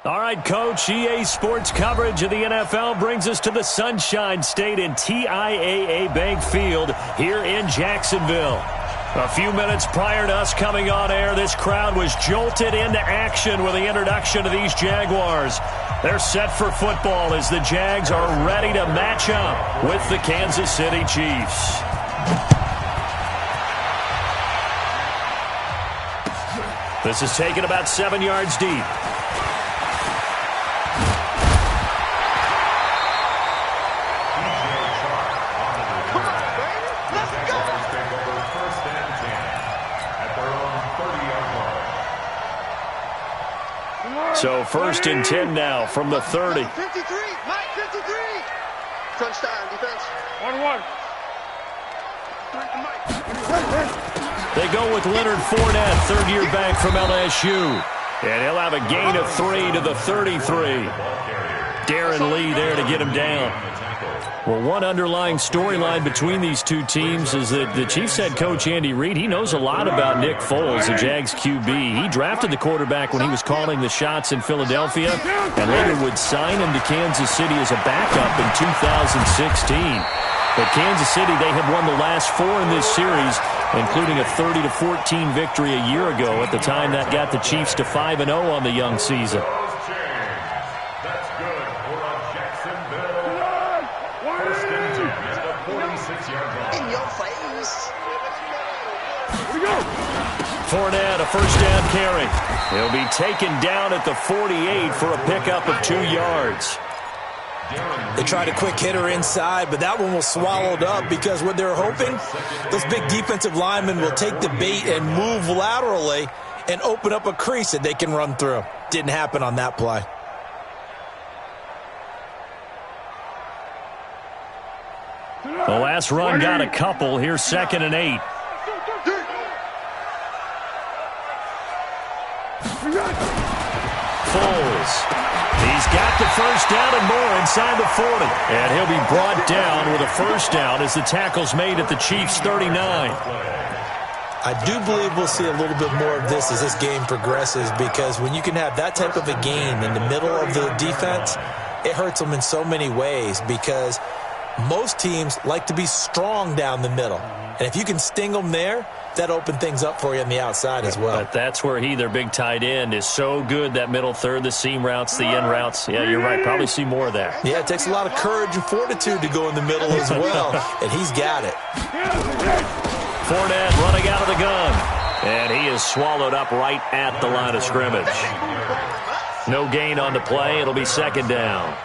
All right, Coach, EA Sports coverage of the NFL brings us to the Sunshine State in TIAA Bank Field here in Jacksonville. A few minutes prior to us coming on air, this crowd was jolted into action with the introduction of these Jaguars. They're set for football as the Jags are ready to match up with the Kansas City Chiefs. This is taken about 7 yards deep. So 1st and 10 now from the 30. 53, Mike, 53. Crunch time, defense. 1-1. They go with Leonard Fournette, third-year back from LSU. And he'll have a gain of 3 to the 33. Darren Lee there to get him down. Well, one underlying storyline between these two teams is that the Chiefs head coach Andy Reid, he knows a lot about Nick Foles, the Jags QB. He drafted the quarterback when he was calling the shots in Philadelphia and later would sign him to Kansas City as a backup in 2016. But Kansas City, they have won the last 4 in this series, including a 30-14 victory a year ago. At the time, that got the Chiefs to 5-0 on the young season. Fournette, a first down carry. He'll be taken down at the 48 for a pickup of 2 yards. They tried a quick hitter inside, but that one was swallowed up because what they're hoping, those big defensive linemen will take the bait and move laterally and open up a crease that they can run through. Didn't happen on that play. The last run got a couple. Here's 2nd and 8. Foles. He's got the first down and more inside the 40. And he'll be brought down with a first down as the tackle's made at the Chiefs' 39. I do believe we'll see a little bit more of this as this game progresses, because when you can have that type of a game in the middle of the defense, it hurts them in so many ways, because most teams like to be strong down the middle. And if you can sting them there, that opens things up for you on the outside as well. But that's where their big tight end, is so good, that middle third, the seam routes, the in routes. Yeah, you're right. Probably see more of that. Yeah, it takes a lot of courage and fortitude to go in the middle as well, and he's got it. Fournette running out of the gun. And he is swallowed up right at the line of scrimmage. No gain on the play. It'll be 2nd down.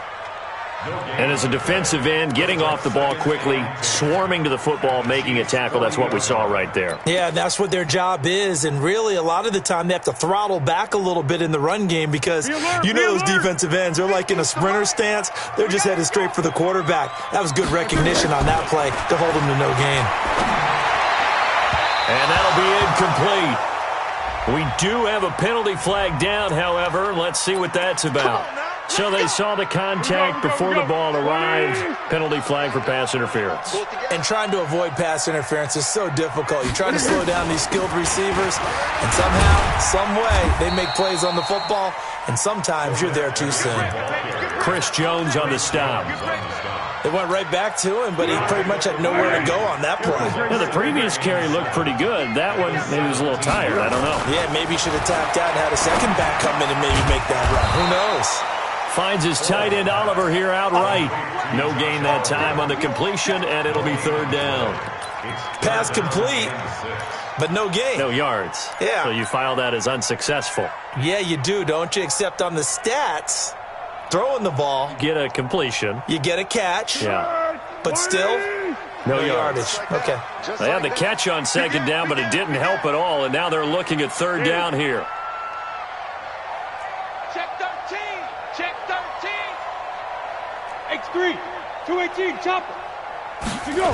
And as a defensive end, getting off the ball quickly, swarming to the football, making a tackle, that's what we saw right there. Yeah, that's what their job is, and really a lot of the time they have to throttle back a little bit in the run game, because you know those defensive ends, they're like in a sprinter stance. They're just headed straight for the quarterback. That was good recognition on that play to hold them to no gain. And that'll be incomplete. We do have a penalty flag down, however. Let's see what that's about. So they saw the contact before the ball arrived. Penalty flag for pass interference. And trying to avoid pass interference is so difficult. You're trying to slow down these skilled receivers, and somehow, some way, they make plays on the football, and sometimes you're there too soon. Chris Jones on the stop. They went right back to him, but he pretty much had nowhere to go on that play. Yeah, the previous carry looked pretty good. That one, maybe he was a little tired. I don't know. Yeah, maybe he should have tapped out and had a second back come in and maybe make that run. Who knows? Finds his tight end Oliver here outright. No gain that time on the completion, and it'll be 3rd down. Pass complete, but no gain. No yards. Yeah. So you file that as unsuccessful. Yeah, you do, don't you? Except on the stats, throwing the ball. Get a completion. You get a catch. Yeah. But still, no yardage. Okay. They had the catch on 2nd down, but it didn't help at all, and now they're looking at 3rd down here. X3, 218, chopper. To go.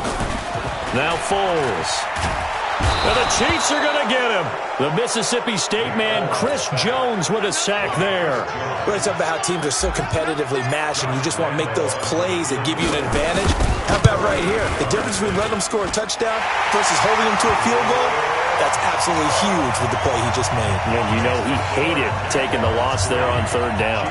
Now Foles. And the Chiefs are going to get him. The Mississippi State man, Chris Jones, with a sack there. We're talking about how teams are so competitively matched, and you just want to make those plays that give you an advantage. How about right here? The difference between letting them score a touchdown versus holding them to a field goal, That's absolutely huge with the play he just made. And you know he hated taking the loss there on third down.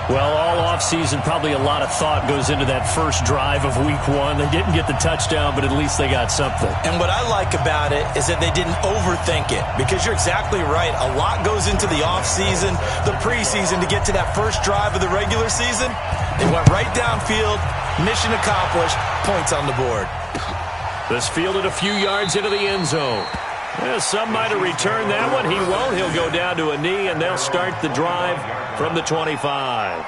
Well, all offseason, probably a lot of thought goes into that first drive of week one. They didn't get the touchdown, but at least they got something. And what I like about it is that they didn't overthink it, because you're exactly right. A lot goes into the offseason, the preseason, to get to that first drive of the regular season. They went right downfield, mission accomplished, points on the board. This fielded a few yards into the end zone. Some might have returned that one. He won't. He'll go down to a knee, and they'll start the drive from the 25.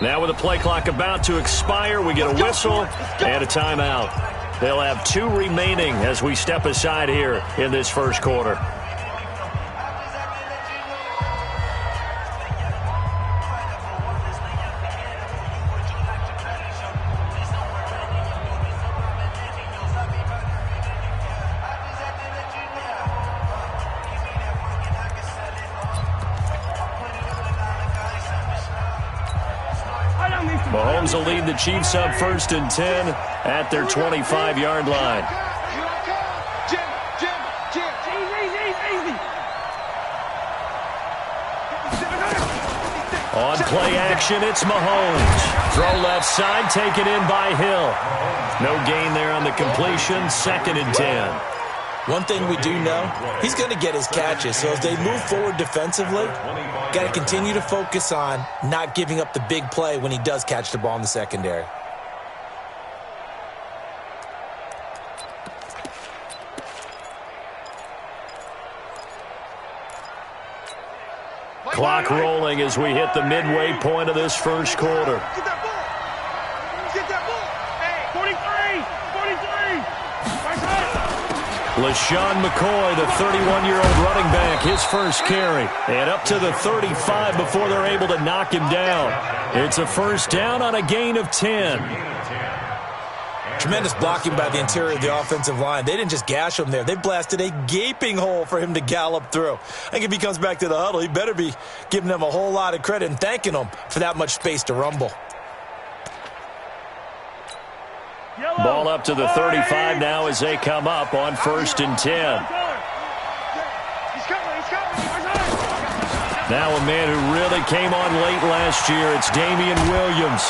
Now with the play clock about to expire, we get a whistle and a timeout. They'll have 2 remaining as we step aside here in this first quarter. Mahomes will lead the Chiefs up 1st and 10 at their 25-yard line. On play action, it's Mahomes. Throw left side, taken in by Hill. No gain there on the completion, 2nd and 10. One thing we do know, he's going to get his catches. So as they move forward defensively, got to continue to focus on not giving up the big play when he does catch the ball in the secondary. Clock rolling as we hit the midway point of this first quarter. Get that ball. Get that ball. Hey, 43. Right side. LaShawn McCoy, the 31-year-old running back, his first carry. And up to the 35 before they're able to knock him down. It's a first down on a gain of 10. Tremendous blocking by the interior of the offensive line. They didn't just gash him there. They blasted a gaping hole for him to gallop through. I think if he comes back to the huddle, he better be giving them a whole lot of credit and thanking them for that much space to rumble. Ball up to the 35 now as they come up on 1st and 10. Now a man who really came on late last year, it's Damian Williams.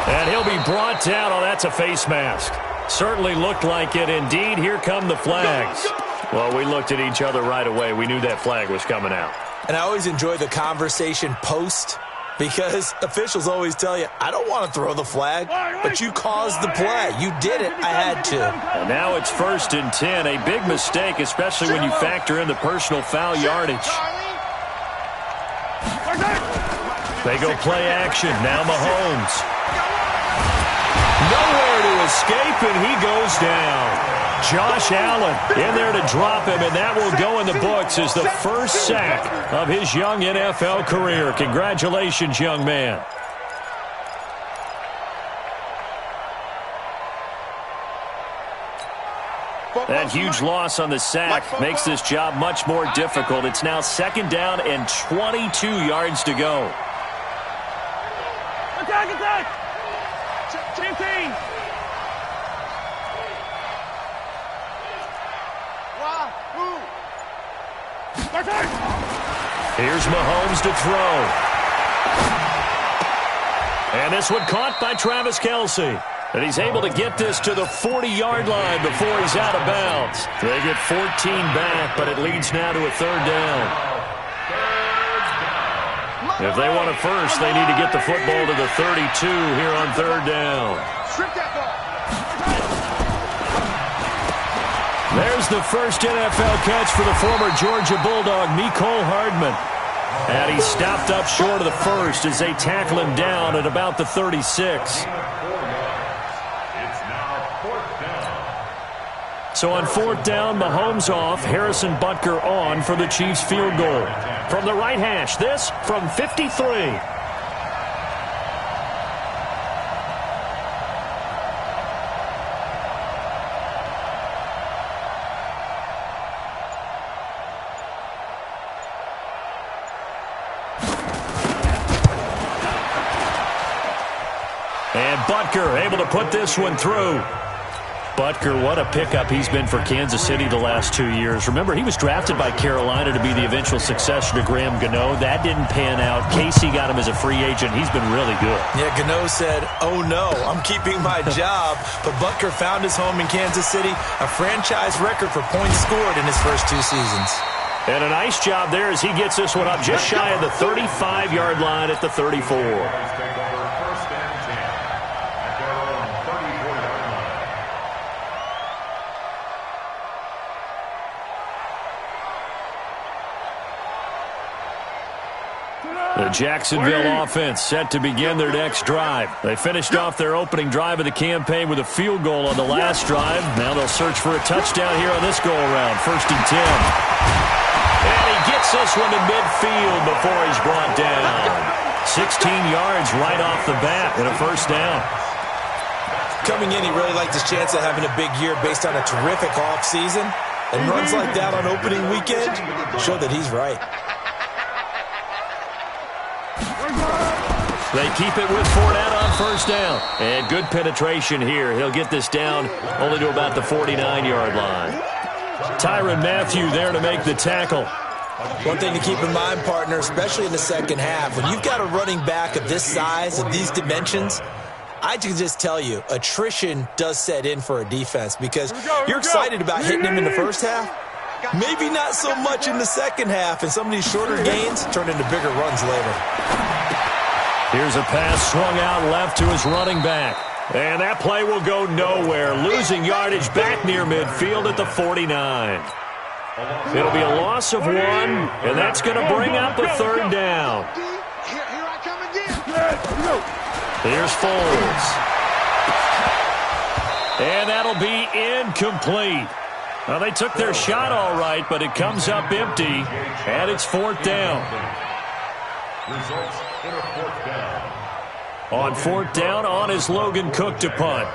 And he'll be brought down. Oh, that's a face mask. Certainly looked like it. Indeed, here come the flags. Well, we looked at each other right away. We knew that flag was coming out. And I always enjoy the conversation post, because officials always tell you, I don't want to throw the flag, but you caused the play. You did it. I had to. And now it's 1st and 10. A big mistake, especially when you factor in the personal foul yardage. They go play action. Now Mahomes. Nowhere to escape, and he goes down. Josh Allen in there to drop him, and that will go in the books as the first sack of his young NFL career. Congratulations, young man. That huge loss on the sack makes this job much more difficult. It's now 2nd down and 22 yards to go. Attack! 15. Here's Mahomes to throw. And this one caught by Travis Kelce. And he's able to get this to the 40-yard line before he's out of bounds. They get 14 back, but it leads now to a 3rd down. If they want a first, they need to get the football to the 32 here on 3rd down. There's the first NFL catch for the former Georgia Bulldog, Mecole Hardman. And he stopped up short of the first as they tackle him down at about the 36. So on 4th down, Mahomes off, Harrison Butker on for the Chiefs field goal. From the right hash, this from 53. And Butker able to put this one through. Butker, what a pickup he's been for Kansas City the last 2 years. Remember, he was drafted by Carolina to be the eventual successor to Graham Gano. That didn't pan out. Casey got him as a free agent. He's been really good. Yeah, Gano said, oh no, I'm keeping my job. But Butker found his home in Kansas City, a franchise record for points scored in his first 2 seasons. And a nice job there as he gets this one up just shy of the 35-yard line at the 34. The Jacksonville offense set to begin their next drive. They finished off their opening drive of the campaign with a field goal on the last drive. Now they'll search for a touchdown here on this go-around. 1st and 10. And he gets this one to midfield before he's brought down. 16 yards right off the bat and a 1st down. Coming in, he really liked his chance of having a big year based on a terrific offseason. And runs like that on opening weekend show that he's right. They keep it with Fournette on 1st down. And good penetration here. He'll get this down only to about the 49-yard line. Tyrann Mathieu there to make the tackle. One thing to keep in mind, partner, especially in the second half, when you've got a running back of this size, of these dimensions, I can just tell you, attrition does set in for a defense because you're excited about hitting him in the first half. Maybe not so much in the second half, and some of these shorter gains turn into bigger runs later. Here's a pass swung out left to his running back. And that play will go nowhere. Losing yardage back near midfield at the 49. It'll be a loss of 1, and that's going to bring up a 3rd down. Here I come again. Here's Foles. And that'll be incomplete. Well, they took their shot all right, but it comes up empty, and it's 4th down. Results in a 4th down. On 4th down, on is Logan Cook to punt.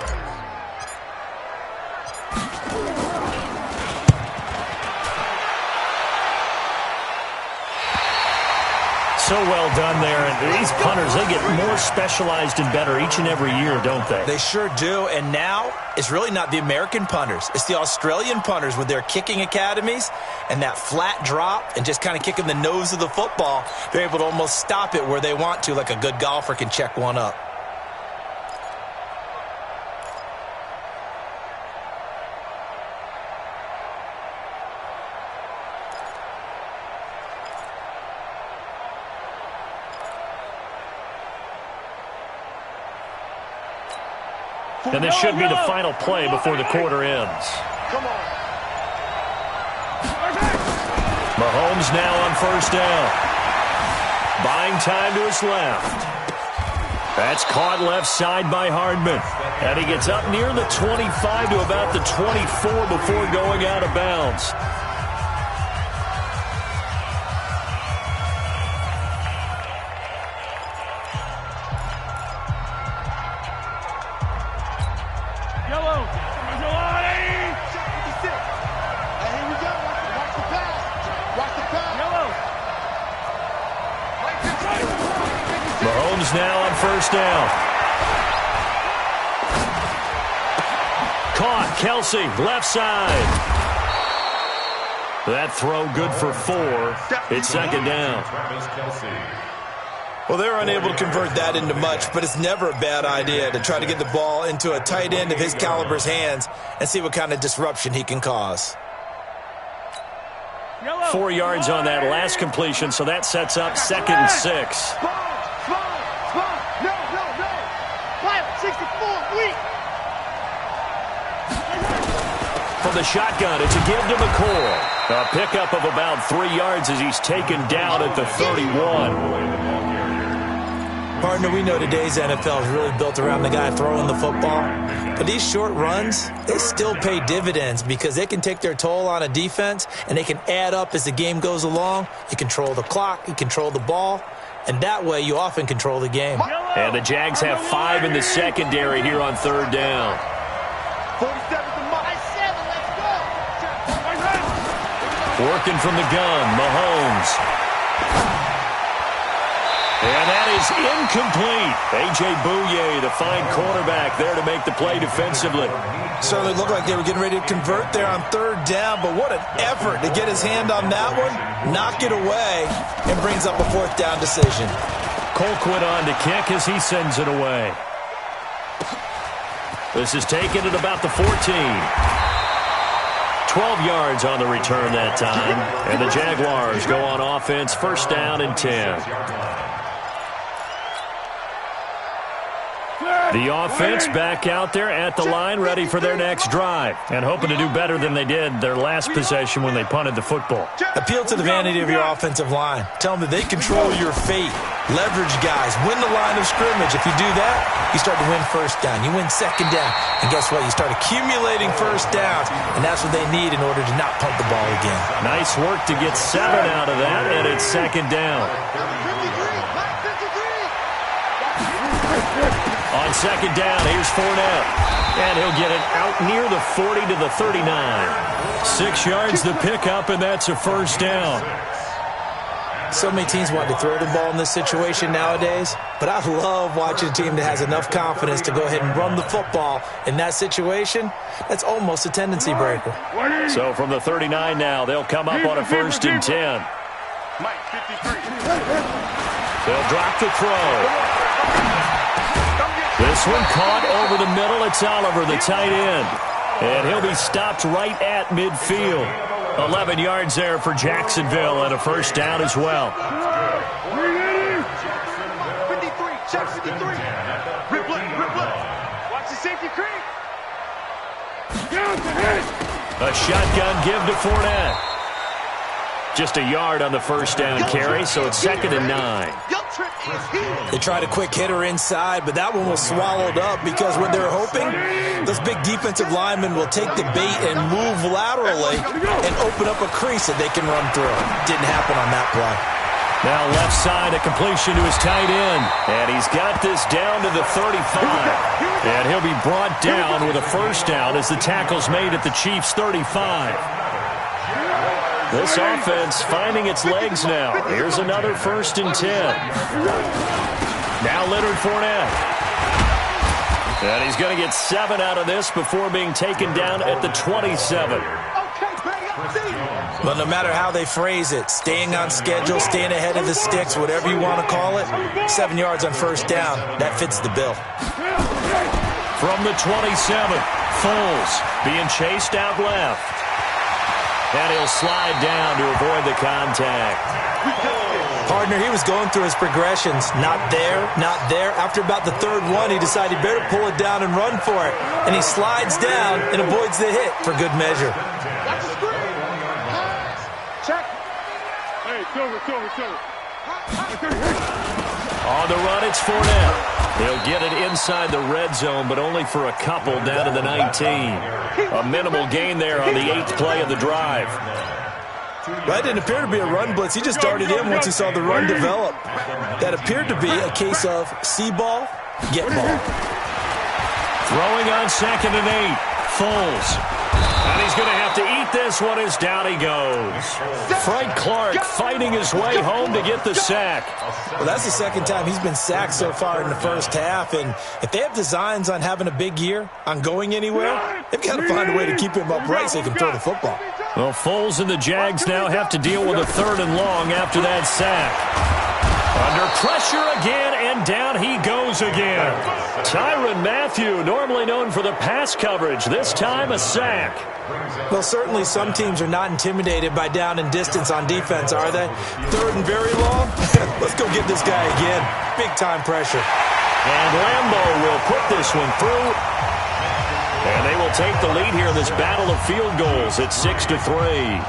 So well done there. And these punters, they get more specialized and better each and every year, don't they? They sure do. And now it's really not the American punters. It's the Australian punters with their kicking academies and that flat drop and just kind of kicking the nose of the football. They're able to almost stop it where they want to, like a good golfer can check one up. And this should be the final play before the quarter ends. Come on. Mahomes now on 1st down. Buying time to his left. That's caught left side by Hardman. And he gets up near the 25 to about the 24 before going out of bounds. Mahomes now on 1st down. Caught, Kelsey, left side. That throw good for 4. It's 2nd down. Well, they're unable to convert that into much, but it's never a bad idea to try to get the ball into a tight end of his caliber's hands and see what kind of disruption he can cause. 4 yards on that last completion, so that sets up 2nd and 6. No. 64, weak. From the shotgun, it's a give to McCoy. A pickup of about 3 yards as he's taken down at the 31. Partner, we know today's NFL is really built around the guy throwing the football. But these short runs, they still pay dividends because they can take their toll on a defense and they can add up as the game goes along. You control the clock, you control the ball, and that way you often control the game. And the Jags have 5 in the secondary here on 3rd down. 47 to Mike. 7, let's go. Working from the gun, Mahomes. And that is incomplete. A.J. Bouye, the fine cornerback, there to make the play defensively. Certainly looked like they were getting ready to convert there on 3rd down, but what an effort to get his hand on that one, knock it away, and brings up a 4th down decision. Colquitt on to kick as he sends it away. This is taken at about the 14. 12 yards on the return that time. And the Jaguars go on offense, 1st down and 10. The offense back out there at the line, ready for their next drive, and hoping to do better than they did their last possession when they punted the football. Appeal to the vanity of your offensive line. Tell them that they control your fate. Leverage guys. Win the line of scrimmage. If you do that, you start to win 1st down. You win 2nd down. And guess what? You start accumulating 1st downs, and that's what they need in order to not punt the ball again. Nice work to get 7 out of that, and it's 2nd down. On 2nd down, here's Fournette. And he'll get it out near the 40 to the 39. 6 yards the pickup, and that's a 1st down. So many teams want to throw the ball in this situation nowadays, but I love watching a team that has enough confidence to go ahead and run the football in that situation. That's almost a tendency breaker. So from the 39 now, they'll come up on a 1st and 10. They'll drop the throw. This one caught over the middle. It's Oliver, the tight end. And he'll be stopped right at midfield. 11 yards there for Jacksonville and a 1st down as well. 53, check 53. Rip left. Watch the safety creep. A shotgun give to Fournette. Just a yard on the 1st down carry, so it's 2nd and 9. They tried a quick hitter inside, but that one was swallowed up because what they're hoping, those big defensive linemen will take the bait and move laterally and open up a crease that they can run through. Didn't happen on that play. Now left side, a completion to his tight end. And he's got this down to the 35. And he'll be brought down with a 1st down as the tackle's made at the Chiefs' 35. This offense finding its legs now. Here's another 1st and 10. Now Leonard Fournette. And he's going to get 7 out of this before being taken down at the 27. But no matter how they phrase it, staying on schedule, staying ahead of the sticks, whatever you want to call it, 7 yards on 1st down, that fits the bill. From the 27, Foles being chased out left. And he'll slide down to avoid the contact. Partner, he was going through his progressions. Not there, not there. After about the 3rd one, he decided he better pull it down and run for it. And he slides down and avoids the hit for good measure. Check. Hey, Silver. On the run, it's Fournette. They'll get it inside the red zone, but only for a couple down to the 19. A minimal gain there on the 8th play of the drive. That didn't appear to be a run blitz. He just darted in once he saw the run develop. That appeared to be a case of see ball, get ball. Throwing on 2nd and 8. Foles. And he's going to have to eat this one as down he goes. Frank Clark fighting his way home to get the sack. Well, that's the 2nd time he's been sacked so far in the 1st half. And if they have designs on having a big year, on going anywhere, they've got to find a way to keep him upright so he can throw the football. Well, Foles and the Jags now have to deal with a 3rd and long after that sack. Under pressure again, and down he goes again. Tyrann Mathieu, normally known for the pass coverage, this time a sack. Well, certainly some teams are not intimidated by down and distance on defense, are they? 3rd and very long? Let's go get this guy again. Big-time pressure. And Lambo will put this one through. And they will take the lead here in this battle of field goals at 6-3.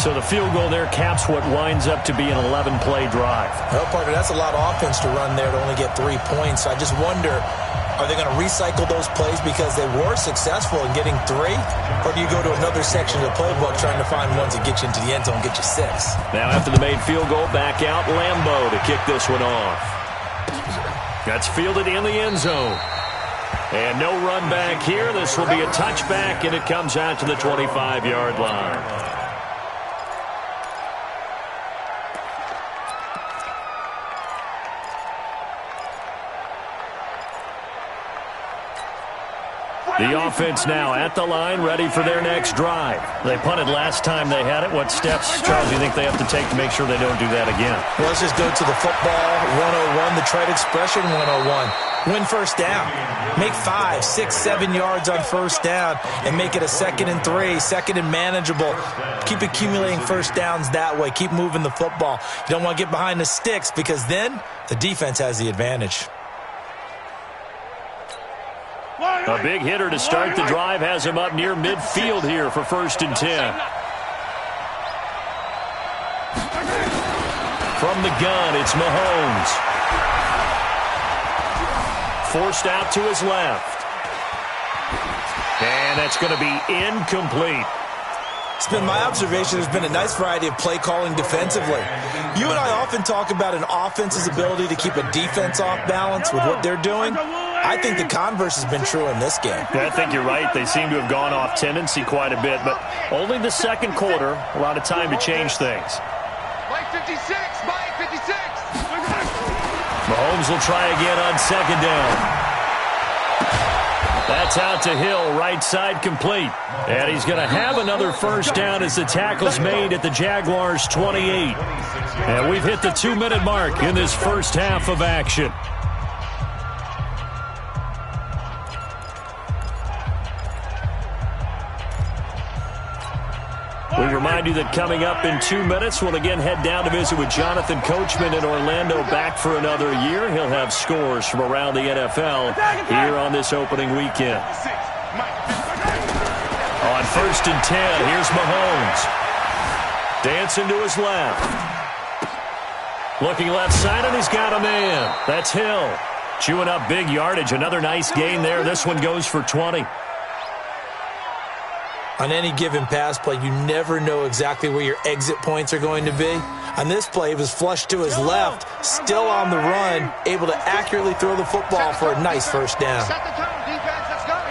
So the field goal there caps what winds up to be an 11-play drive. Well, partner, that's a lot of offense to run there to only get 3 points. I just wonder, are they going to recycle those plays because they were successful in getting 3? Or do you go to another section of the playbook trying to find ones that get you into the end zone and get you 6? Now after the made field goal, back out Lambeau to kick this one off. That's fielded in the end zone. And no run back here. This will be a touchback, and it comes out to the 25-yard line. The offense now at the line, ready for their next drive. They punted last time they had it. What steps, Charles, do you think they have to take to make sure they don't do that again? Well, let's just go to the football 101, the trade expression 101. Win first down. Make 5, 6, 7 yards on first down and make it a 2nd and 3, 2nd and manageable. Keep accumulating first downs that way. Keep moving the football. You don't want to get behind the sticks because then the defense has the advantage. A big hitter to start the drive has him up near midfield here for 1st and 10. From the gun, it's Mahomes. Forced out to his left. And that's going to be incomplete. It's been my observation there's been a nice variety of play calling defensively. You and I often talk about an offense's ability to keep a defense off balance with what they're doing. I think the converse has been true in this game. Yeah, I think you're right. They seem to have gone off tendency quite a bit, but only the second quarter, a lot of time to change things. Mike 56, Mike 56. Mahomes will try again on 2nd down. That's out to Hill, right side complete. And he's going to have another first down as the tackle's made at the Jaguars' 28. And we've hit the 2-minute mark in this first half of action. We remind you that coming up in 2 minutes, we'll again head down to visit with Jonathan Coachman in Orlando, back for another year. He'll have scores from around the NFL here on this opening weekend. On 1st and 10, here's Mahomes. Dancing to his left. Looking left side, and he's got a man. That's Hill. Chewing up big yardage. Another nice gain there. This one goes for 20. On any given pass play, you never know exactly where your exit points are going to be. On this play, he was flushed to his left, still on the run, able to accurately throw the football for a nice first down. Set the tone, defense. Let's go. Look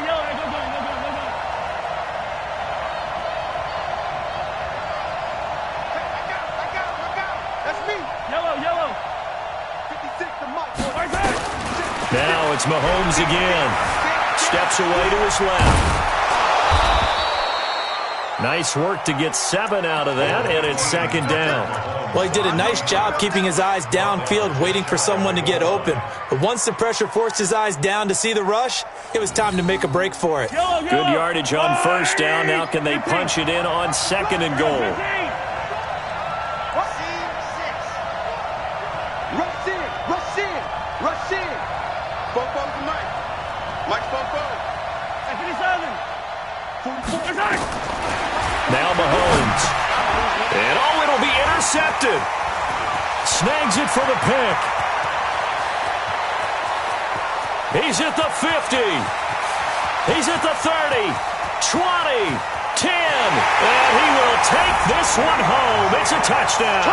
out. That's me. Yellow. 56 to Mike. Now it's Mahomes again. Steps away to his left. Nice work to get 7 out of that, and it's 2nd down. Well, he did a nice job keeping his eyes downfield, waiting for someone to get open. But once the pressure forced his eyes down to see the rush, it was time to make a break for it. Good yardage on first down. Now can they punch it in on 2nd and goal? Rush in. Fofo to Mike. Mike Fofo. 57. Now Mahomes. And it'll be intercepted. Snags it for the pick. He's at the 50. He's at the 30. 20. 10. And he will take this one home. It's a touchdown.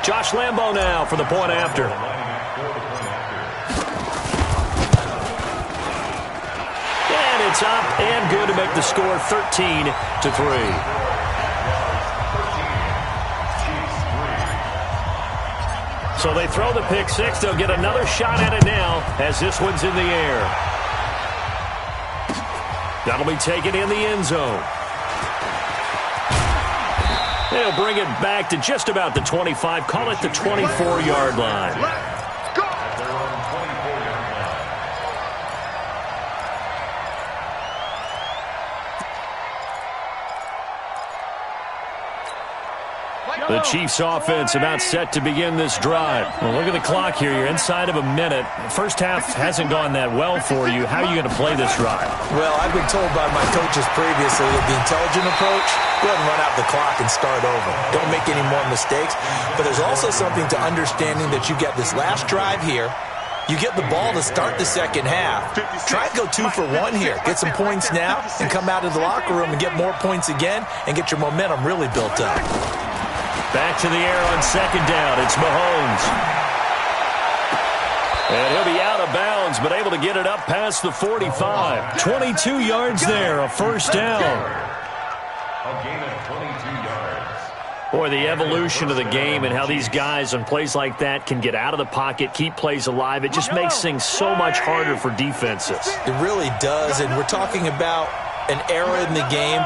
Josh Lambeau now for the point after. It's up and good to make the score 13-3. So they throw the pick 6. They'll get another shot at it now as this one's in the air. That'll be taken in the end zone. They'll bring it back to just about the 25. Call it the 24-yard line. Mike The Chiefs offense about set to begin this drive. Well, look at the clock here. You're inside of a minute. First half hasn't gone that well for you. How are you going to play this drive? Well, I've been told by my coaches previously that the intelligent approach, go ahead and run out the clock and start over. Don't make any more mistakes. But there's also something to understanding that you get this last drive here. You get the ball to start the second half. Try and go 2 for 1 here. Get some points now and come out of the locker room and get more points again and get your momentum really built up. Back to the air on second down. It's Mahomes. And he'll be out of bounds, but able to get it up past the 45. 22 yards there, a first down. A gain of 22 yards. Boy, the evolution of the game and how these guys on plays like that can get out of the pocket, keep plays alive, it just makes things so much harder for defenses. It really does, and we're talking about an era in the game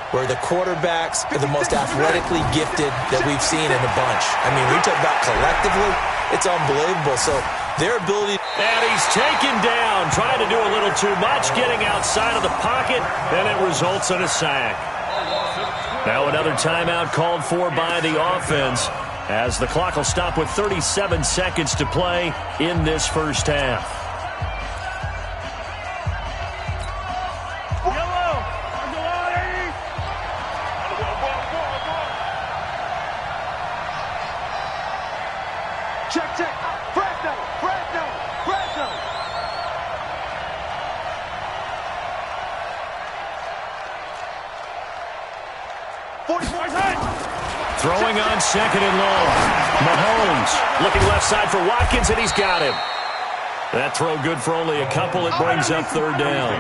where the quarterbacks are the most athletically gifted that we've seen in a bunch. I mean, when you talk about collectively, it's unbelievable. So their ability... And he's taken down, trying to do a little too much, getting outside of the pocket, and it results in a sack. Now another timeout called for by the offense as the clock will stop with 37 seconds to play in this first half. Check. Fresno. Throwing on second and long. Mahomes looking left side for Watkins, and he's got him. That throw good for only a couple. It brings up third down.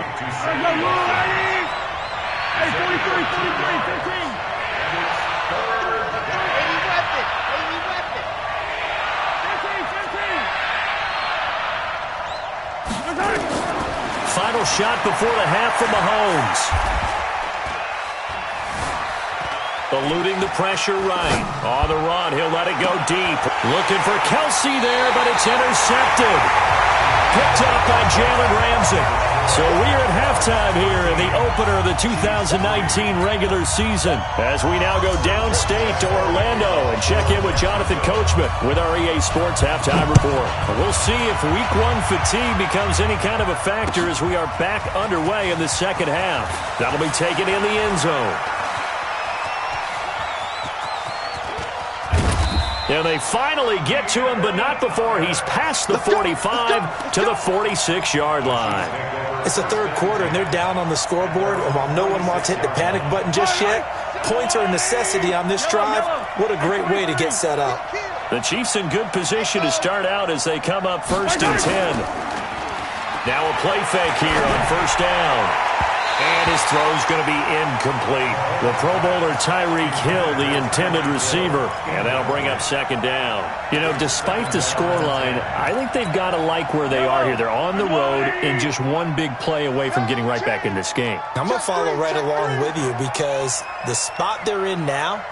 Final shot before the half for Mahomes. Eluding the pressure right. On the run, he'll let it go deep. Looking for Kelsey there, but it's intercepted. Picked up by Jalen Ramsey. So we're at halftime here in the opener of the 2019 regular season as we now go downstate to Orlando and check in with Jonathan Coachman with our EA Sports Halftime Report. We'll see if Week 1 fatigue becomes any kind of a factor as we are back underway in the second half. That'll be taken in the end zone. And they finally get to him, but not before he's past the 45 to the 46-yard line. It's the third quarter, and they're down on the scoreboard. And while no one wants to hit the panic button just yet, points are a necessity on this drive. What a great way to get set up. The Chiefs in good position to start out as they come up 1st and 10. Now a play fake here on first down. And his throw's going to be incomplete. The Pro Bowler Tyreek Hill, the intended receiver. And that'll bring up second down. You know, despite the scoreline, I think they've got to like where they are here. They're on the road and just one big play away from getting right back in this game. I'm going to follow right along with you because the spot they're in now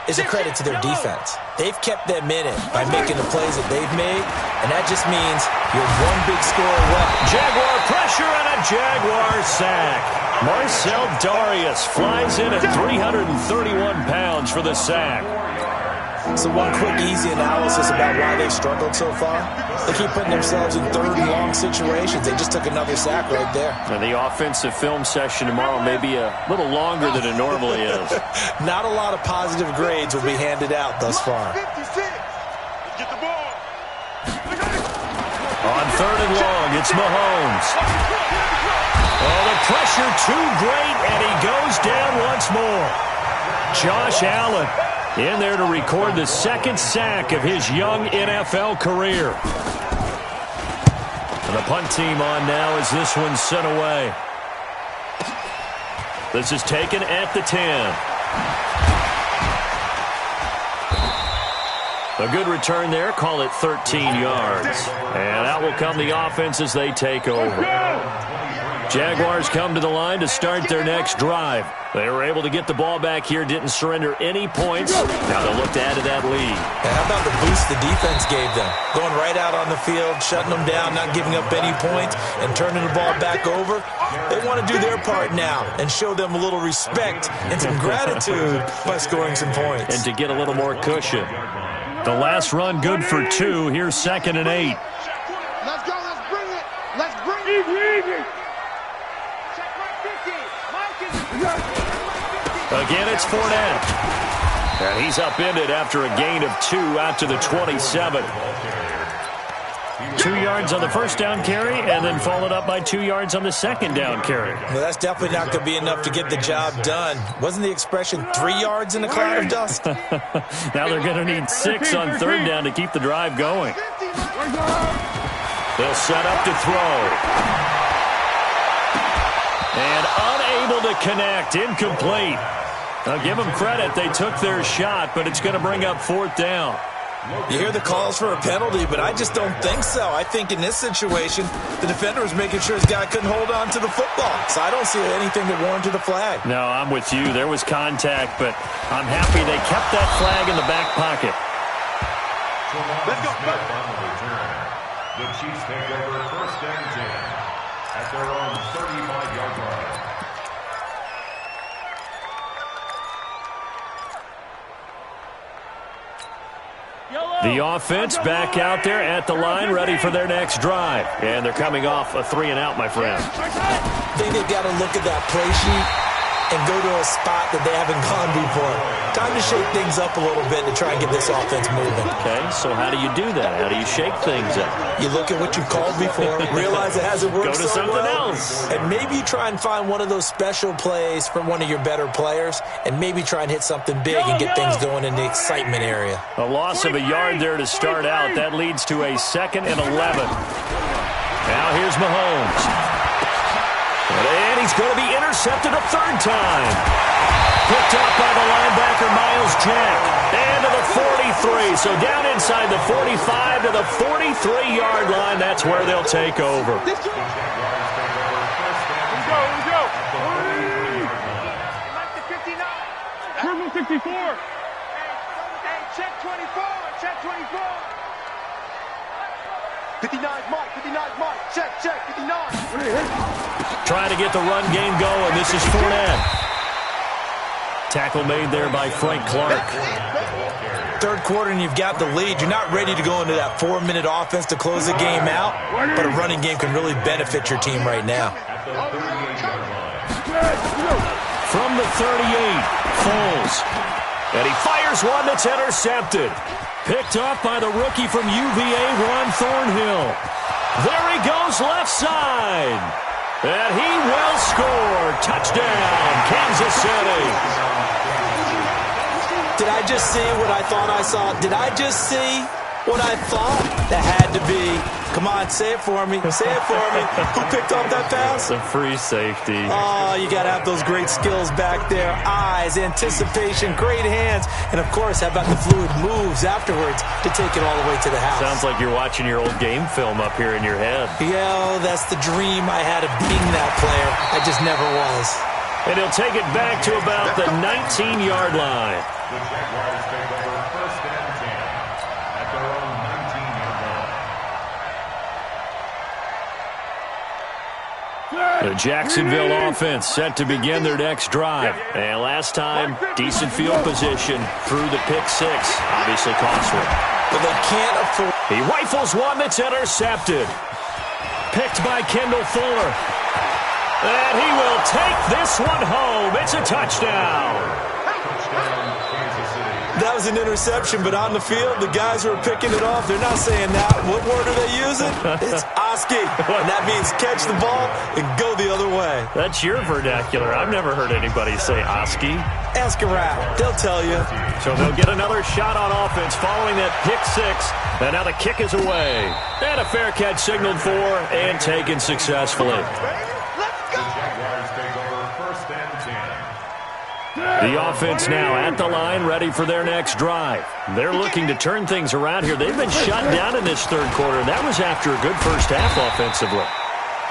is a credit to their defense. They've kept them in it by making the plays that they've made, and that just means you're one big score away. Jaguar pressure and a Jaguar sack. Marcel Darius flies in at 331 pounds for the sack. So one quick, easy analysis about why they've struggled so far. They keep putting themselves in third and long situations. They just took another sack right there. And the offensive film session tomorrow may be a little longer than it normally is. Not a lot of positive grades will be handed out thus far. Get the ball. On third and long, it's Mahomes. Oh, the pressure too great, and he goes down once more. Josh Allen in there to record the second sack of his young NFL career. And the punt team on now as this one's sent away. This is taken at the 10. A good return there. Call it 13 yards. And out will come the offense as they take over. Jaguars come to the line to start their next drive. They were able to get the ball back here, didn't surrender any points. Now they'll look to add to that lead. And how about the boost the defense gave them? Going right out on the field, shutting them down, not giving up any points, and turning the ball back over. They want to do their part now and show them a little respect and some gratitude by scoring some points. And to get a little more cushion. The last run good for 2. Here's 2nd and 8. Let's go. Let's bring it. Let's bring it. Easy. Check right 50. Again, it's Fournette. And he's upended after a gain of 2 out to the 27. 2 yards on the first down carry, and then followed up by 2 yards on the second down carry. Well, that's definitely not going to be enough to get the job done. Wasn't the expression 3 yards in a cloud of dust? Now they're going to need 6 on third down to keep the drive going. They'll set up to throw. And unable to connect, incomplete. I'll give them credit. They took their shot, but it's going to bring up 4th down. You hear the calls for a penalty, but I just don't think so. I think in this situation, the defender was making sure his guy couldn't hold on to the football. So I don't see anything that warranted a flag. No, I'm with you. There was contact, but I'm happy they kept that flag in the back pocket. Let's go. The Chiefs take over 1st and 10 at their own 35-yard line. The offense back out there at the line, ready for their next drive. And they're coming off a 3-and-out, my friend. I think they've got to look at that play sheet and go to a spot that they haven't gone before. Time to shake things up a little bit to try and get this offense moving. Okay, so how do you do that? How do you shake things up? You look at what you've called before, realize it hasn't worked so well. Go to something else. And maybe you try and find one of those special plays from one of your better players, and maybe try and hit something big and get things going in the excitement area. A loss of a yard there to start out. That leads to a 2nd and 11. Now here's Mahomes. And he's going to be intercepted a 3rd time. Picked up by the linebacker, Miles Jack. And to the 43. So down inside the 45 to the 43-yard line. That's where they'll take over. Let's go. Like the 59. Purple 64. Hey, check 24. Check 24. 59's Mike. 59's Mike. Check. 59. Trying to get the run game going. This is Fournette. Tackle made there by Frank Clark. 3rd quarter and you've got the lead. You're not ready to go into that 4-minute offense to close the game out, but a running game can really benefit your team right now. From the 38, Foles. And he fires one that's intercepted. Picked up by the rookie from UVA, Ron Thornhill. There he goes left side. And he will score. Touchdown, Kansas City. Did I just see what I thought I saw? Did I just see what I thought? That had to be. Come on, say it for me. Say it for me. Who picked up that pass? A free safety. Oh, you got to have those great skills back there. Eyes, anticipation, great hands. And, of course, how about the fluid moves afterwards to take it all the way to the house? Sounds like you're watching your old game film up here in your head. Yeah, that's the dream I had of being that player. I just never was. And he'll take it back to about the 19-yard line. The Jaguars take over 1st and 10 at their own 19-yard line. The Jacksonville offense set to begin their next drive. And last time, decent field position through the pick 6. Obviously costly. But they can't afford. He rifles one that's intercepted. Picked by Kendall Fuller. And he will take this one home. It's a touchdown. That was an interception, but on the field, the guys who are picking it off, they're not saying that. What word are they using? It's Oski. And that means catch the ball and go the other way. That's your vernacular. I've never heard anybody say Oski. Ask around. They'll tell you. So they'll get another shot on offense following that pick 6. And now the kick is away. And a fair catch signaled for and taken successfully. The offense now at the line, ready for their next drive. They're looking to turn things around here. They've been shut down in this 3rd quarter. That was after a good first half offensively.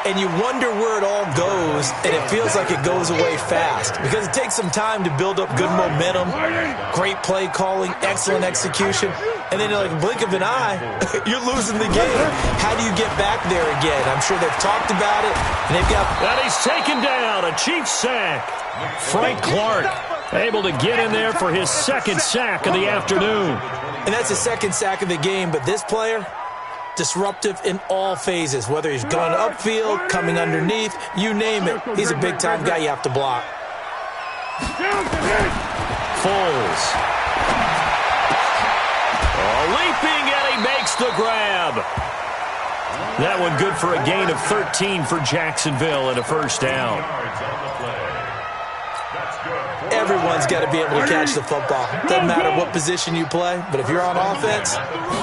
and you wonder where it all goes, and it feels like it goes away fast because it takes some time to build up good momentum, great play calling, excellent execution, and then like a blink of an eye, you're losing the game. How do you get back there again? I'm sure they've talked about it, and they've got... And he's taken down, a Chiefs sack. Frank Clark able to get in there for his second sack of the afternoon. And that's the second sack of the game, but this player, disruptive in all phases, whether he's going upfield, coming underneath, you name it. He's a big-time guy you have to block. Foles. Leaping, and he makes the grab. That one good for a gain of 13 for Jacksonville and a first down. Everyone's got to be able to catch the football. Doesn't matter what position you play, but if you're on offense,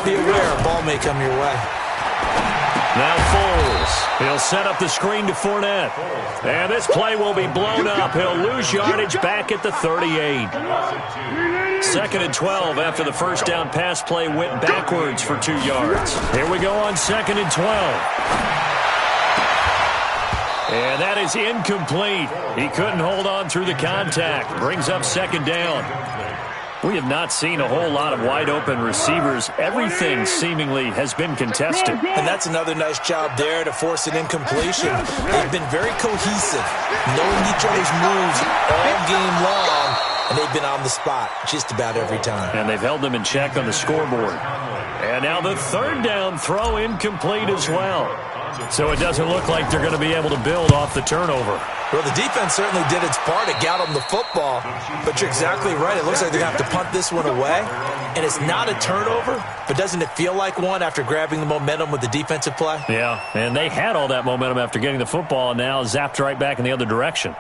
be aware a ball may come your way. Now Foles. He'll set up the screen to Fournette. And this play will be blown up. He'll lose yardage back at the 38. 2nd and 12 after the first down pass play went backwards for 2 yards. Here we go on 2nd and 12. And that is incomplete. He couldn't hold on through the contact. Brings up 2nd down. We have not seen a whole lot of wide-open receivers. Everything seemingly has been contested. And that's another nice job there to force an incompletion. They've been very cohesive, knowing each other's moves all game long, and they've been on the spot just about every time. And they've held them in check on the scoreboard. And now the 3rd down throw incomplete as well. So it doesn't look like they're going to be able to build off the turnover. Well, the defense certainly did its part. It got them the football. But you're exactly right. It looks like they're going to have to punt this one away. And it's not a turnover, but doesn't it feel like one after grabbing the momentum with the defensive play? Yeah, and they had all that momentum after getting the football and now zapped right back in the other direction.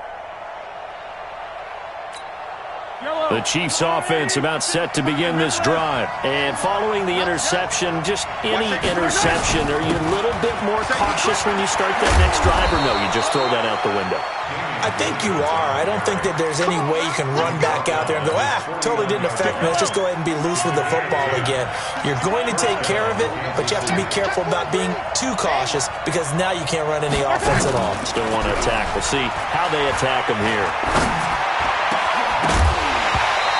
The Chiefs offense about set to begin this drive. And following the interception, just any interception, are you a little bit more cautious when you start that next drive, or no, you just throw that out the window? I think you are. I don't think that there's any way you can run back out there and go, totally didn't affect me. Let's just go ahead and be loose with the football again. You're going to take care of it, but you have to be careful about being too cautious because now you can't run any offense at all. Still want to attack. We'll see how they attack them here.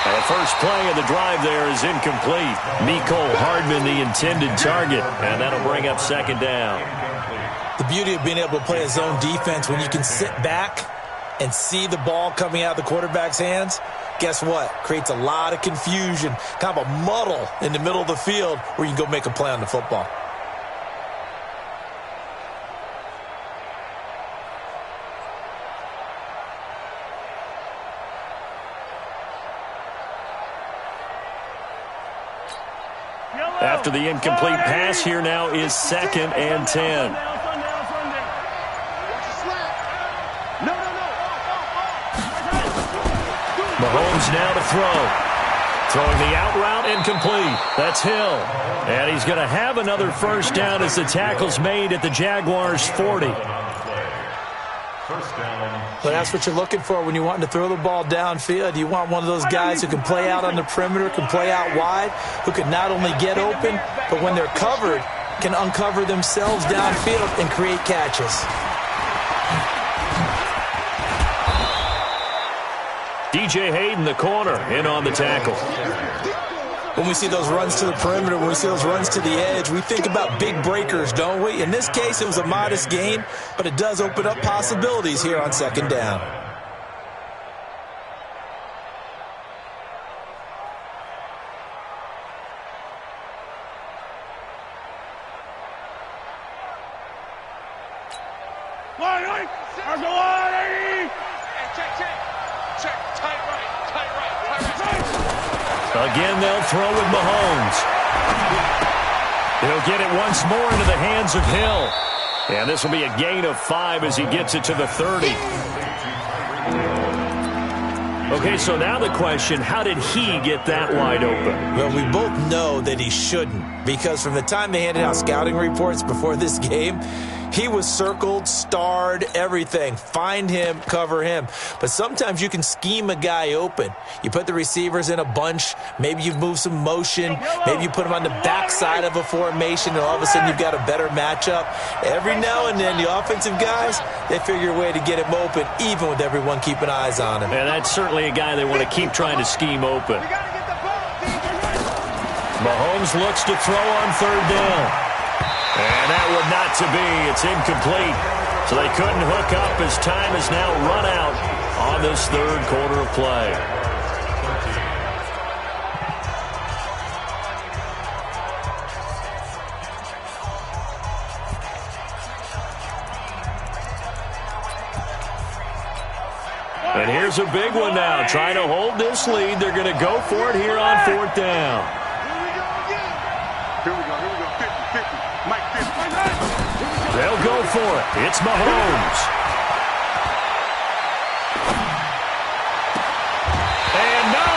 The first play of the drive there is incomplete. Mecole Hardman, the intended target, and that'll bring up 2nd down. The beauty of being able to play a zone defense when you can sit back and see the ball coming out of the quarterback's hands, guess what? Creates a lot of confusion, kind of a muddle in the middle of the field where you can go make a play on the football. After the incomplete pass, here now is 2nd and 10. Mahomes now to throw. Throwing the out route, incomplete. That's Hill. And he's going to have another first down as the tackle's made at the Jaguars' 40. But that's what you're looking for when you want to throw the ball downfield. You want one of those guys who can play out on the perimeter, can play out wide, who can not only get open, but when they're covered, can uncover themselves downfield and create catches. DJ Hayden, the corner, in on the tackle. When we see those runs to the perimeter, when we see those runs to the edge, we think about big breakers, don't we? In this case, it was a modest gain, but it does open up possibilities here on 2nd down. Again, they'll throw with Mahomes. He'll get it once more into the hands of Hill. And this will be a gain of 5 as he gets it to the 30. Okay, so now the question, how did he get that wide open? Well, we both know that he shouldn't, because from the time they handed out scouting reports before this game, He was circled, starred, everything. Find him, cover him. But sometimes you can scheme a guy open. You put the receivers in a bunch. Maybe you move some motion. Maybe you put them on the backside of a formation, and all of a sudden you've got a better matchup. Every now and then, the offensive guys, they figure a way to get him open, even with everyone keeping eyes on him. And that's certainly a guy they want to keep trying to scheme open. Mahomes looks to throw on third down. And that would not to be. It's incomplete. So they couldn't hook up as time has now run out on this third quarter of play. And here's a big one now. Trying to hold this lead. They're going to go for it here on fourth down. Here we go. 50-50. Mike 50. They'll go for it. It's Mahomes. And no,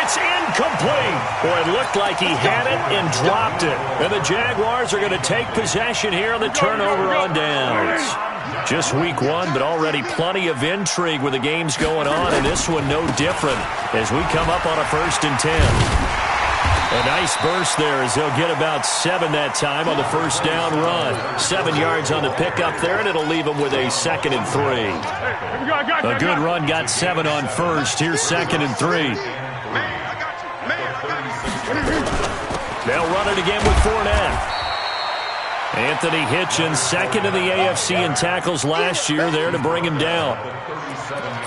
it's incomplete. Boy, it looked like he had it and dropped it. And the Jaguars are going to take possession here on the turnover on downs. Just week one, but already plenty of intrigue with the games going on, and this one no different as we come up on a 1st and 10. A nice burst there as he'll get about 7 that time on the first down run. 7 yards on the pickup there, and it'll leave him with a 2nd and 3. A good run got 7 on first. Here's 2nd and 3. They'll run it again with Fournette. Anthony Hitchens, 2nd in the AFC in tackles last year, there to bring him down.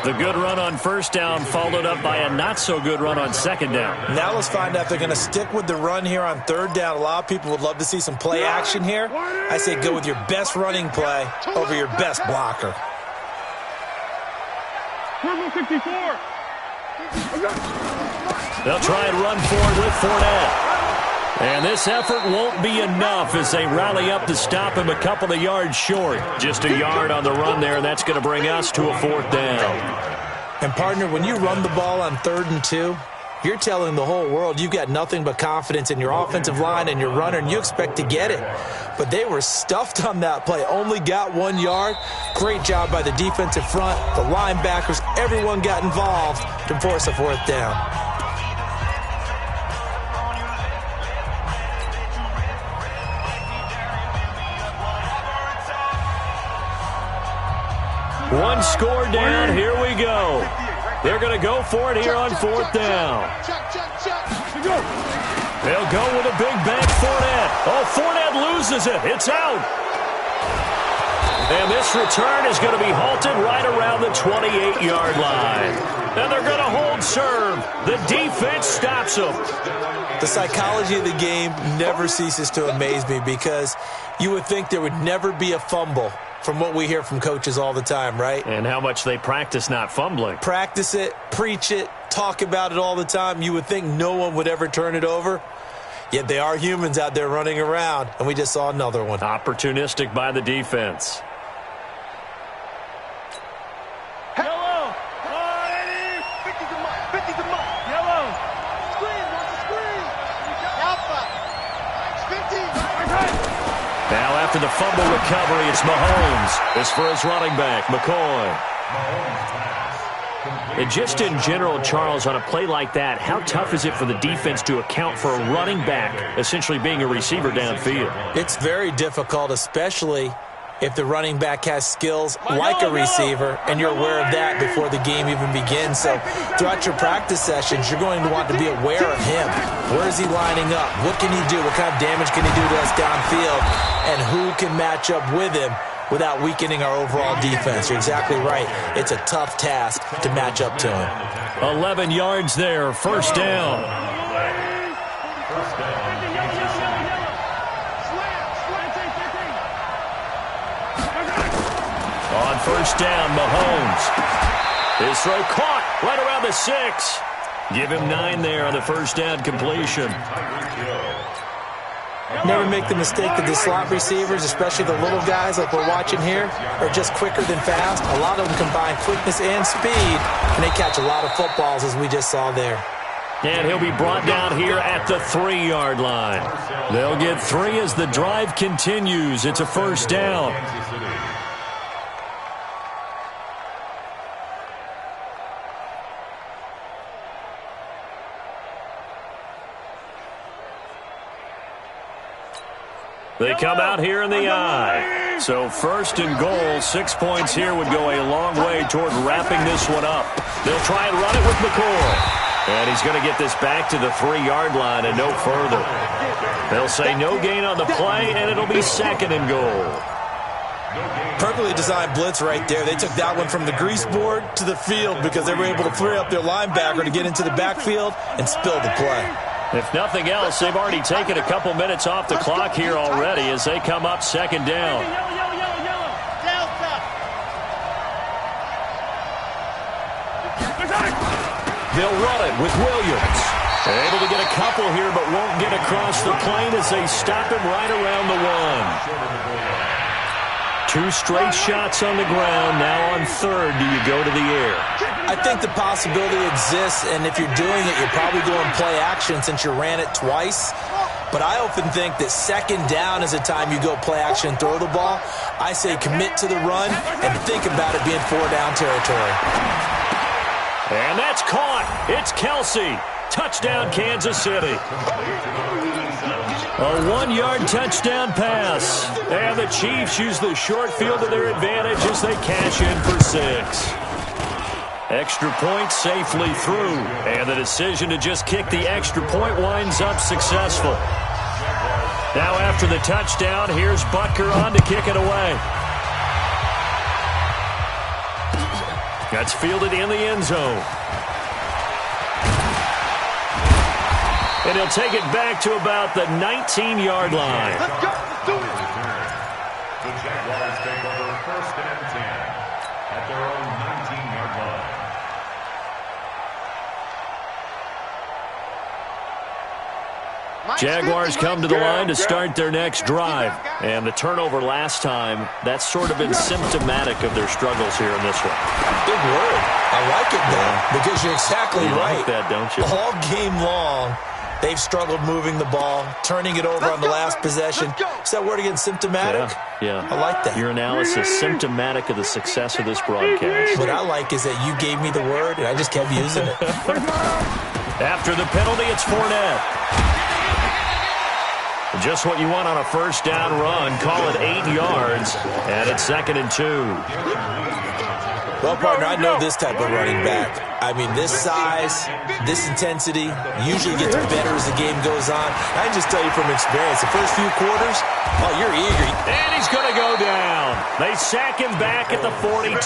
The good run on first down followed up by a not-so-good run on 2nd down. Now let's find out if they're going to stick with the run here on 3rd down. A lot of people would love to see some play action here. I say go with your best running play over your best blocker. 64. They'll try and run forward with Fournette. And this effort won't be enough as they rally up to stop him a couple of yards short. Just a yard on the run there, and that's going to bring us to a 4th down. And, partner, when you run the ball on 3rd and 2, you're telling the whole world you've got nothing but confidence in your offensive line and your runner, and you expect to get it. But they were stuffed on that play, only got 1 yard. Great job by the defensive front, the linebackers, everyone got involved to force a 4th down. One score down. Here we go. They're going to go for it here on 4th down. They'll go with a big bank Fournette. Oh, Fournette loses it. It's out. And this return is going to be halted right around the 28-yard line. And they're going to hold serve. The defense stops them. The psychology of the game never ceases to amaze me because you would think there would never be a fumble from what we hear from coaches all the time, right? And how much they practice not fumbling. Practice it, preach it, talk about it all the time. You would think no one would ever turn it over. Yet they are humans out there running around, and we just saw another one. Opportunistic by the defense. Yellow. 50's a mark. Yellow. Screen. What's the screen? Alpha. 50. Now after the fumble recovery, it's Mahomes. This for his running back, McCoy. And just in general, Charles, on a play like that, how tough is it for the defense to account for a running back essentially being a receiver downfield? It's very difficult, especially if the running back has skills like a receiver, and you're aware of that before the game even begins. So throughout your practice sessions, you're going to want to be aware of him. Where is he lining up? What can he do? What kind of damage can he do to us downfield? And who can match up with him without weakening our overall defense? You're exactly right. It's a tough task to match up to him. 11 yards there, first down. On first down, Mahomes. His throw caught right around the 6. Give him 9 there on the first down completion. Never make the mistake that the slot receivers, especially the little guys like we're watching here, are just quicker than fast. A lot of them combine quickness and speed, and they catch a lot of footballs, as we just saw there. And he'll be brought down here at the 3-yard line. They'll get 3 as the drive continues. It's a first down. They come out here in the I. So first and goal, 6 points here would go a long way toward wrapping this one up. They'll try and run it with McCoy. And he's going to get this back to the 3-yard line and no further. They'll say no gain on the play, and it'll be second and goal. Perfectly designed blitz right there. They took that one from the grease board to the field because they were able to free up their linebacker to get into the backfield and spill the play. If nothing else, they've already taken a couple minutes off the clock here already as they come up second down. They'll run it with Williams. Able to get a couple here, but won't get across the plane as they stop him right around the 1. 2 straight shots on the ground. Now on third, do you go to the air? I think the possibility exists, and if you're doing it, you're probably going play action since you ran it twice. But I often think that second down is the time you go play action, throw the ball. I say commit to the run and think about it being 4-down territory. And that's caught. It's Kelsey. Touchdown, Kansas City. A 1-yard touchdown pass. And the Chiefs use the short field to their advantage as they cash in for 6. Extra point safely through. And the decision to just kick the extra point winds up successful. Now after the touchdown, here's Butker on to kick it away. That's fielded in the end zone. And he'll take it back to about the 19-yard line. Let's go. Let's do it. The Jaguars take over first and 10 at their own 19-yard line. Jaguars come to the line to start their next drive. And the turnover last time, that's sort of been symptomatic of their struggles here in this one. Big word. I like it, though, because you're exactly right. You like that, don't you? All game long, they've struggled moving the ball, turning it over on the last possession. Is that word again, symptomatic? Yeah. I like that. Your analysis, symptomatic of the success of this broadcast. What I like is that you gave me the word, and I just kept using it. After the penalty, it's Fournette. Just what you want on a first down run. Call it 8 yards, and it's second and 2. Well, partner, I know this type of running back. I mean, this size, this intensity usually gets better as the game goes on. I can just tell you from experience, the first few quarters, oh, you're eager. And he's going to go down. They sack him back at the 42.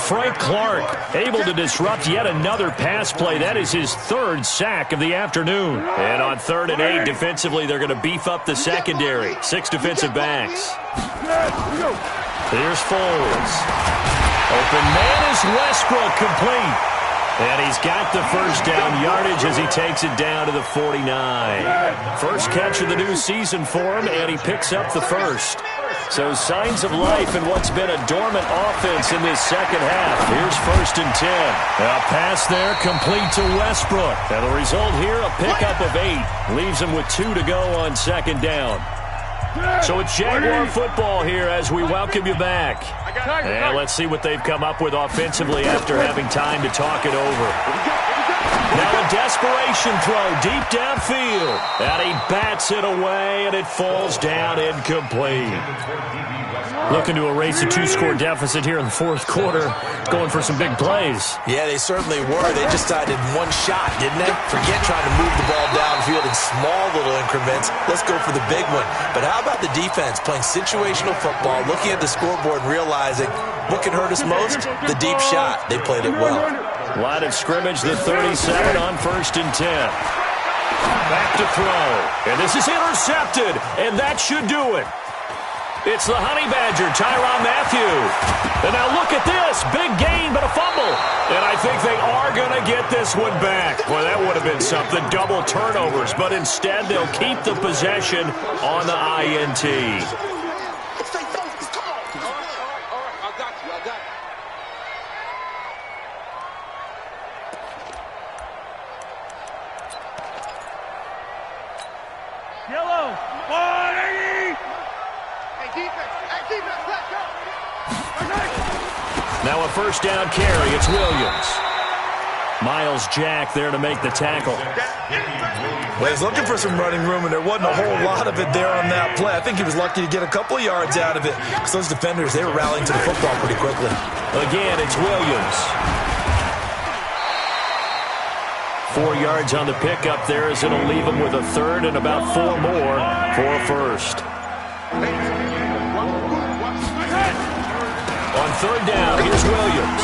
Frank Clark able to disrupt yet another pass play. That is his 3rd sack of the afternoon. And on 3rd and 8, defensively, they're going to beef up the secondary. 6 defensive backs. Here's Foles. Open man is Westbrook, complete. And he's got the first down yardage as he takes it down to the 49. First catch of the new season for him, and he picks up the first. So signs of life in what's been a dormant offense in this second half. Here's 1st and 10. A pass there complete to Westbrook. And the result here, a pickup of 8. Leaves him with 2 to go on second down. So it's Jaguar football here as we welcome you back. And let's see what they've come up with offensively after having time to talk it over. Now a desperation throw deep downfield. And he bats it away, and it falls down incomplete. Looking to erase a 2-score deficit here in the 4th quarter. Going for some big plays. Yeah, they certainly were. They just decided one shot, didn't they? Forget trying to move the ball downfield in small little increments. Let's go for the big one. But how about the defense playing situational football, looking at the scoreboard and realizing what can hurt us most? The deep shot. They played it well. Line of scrimmage, the 37 on 1st and 10. Back to throw. And this is intercepted. And that should do it. It's the Honey Badger, Tyrann Mathieu. And now look at this. Big gain, but a fumble. And I think they are going to get this one back. Boy, that would have been something. Double turnovers. But instead, they'll keep the possession on the INT. Stay focused. Come on. All right. I got you. Yellow. Hey, defense. Hey, defense, let's go. Now a first down carry. It's Williams. Miles Jack there to make the tackle. Well, he's looking for some running room, and there wasn't a whole lot of it there on that play. I think he was lucky to get a couple of yards out of it because those defenders, they were rallying to the football pretty quickly. Again, it's Williams. 4 yards on the pickup there as it'll leave him with a third and about 4 more for a first. On third down, here's Williams.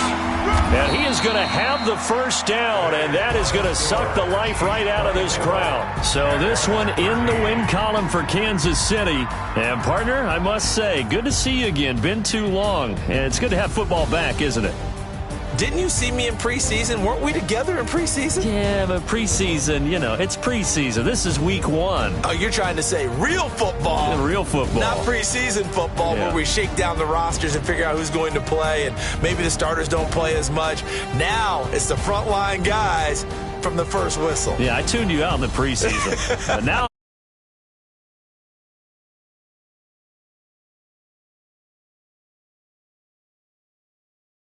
And he is going to have the first down, and that is going to suck the life right out of this crowd. So this one in the win column for Kansas City. And, partner, I must say, good to see you again. Been too long. And it's good to have football back, isn't it? Didn't you see me in preseason? Weren't we together in preseason? Yeah, but preseason, you know, it's preseason. This is week 1. Oh, you're trying to say real football. Real football. Not preseason football where we shake down the rosters and figure out who's going to play, and maybe the starters don't play as much. Now it's the frontline guys from the first whistle. Yeah, I tuned you out in the preseason. But now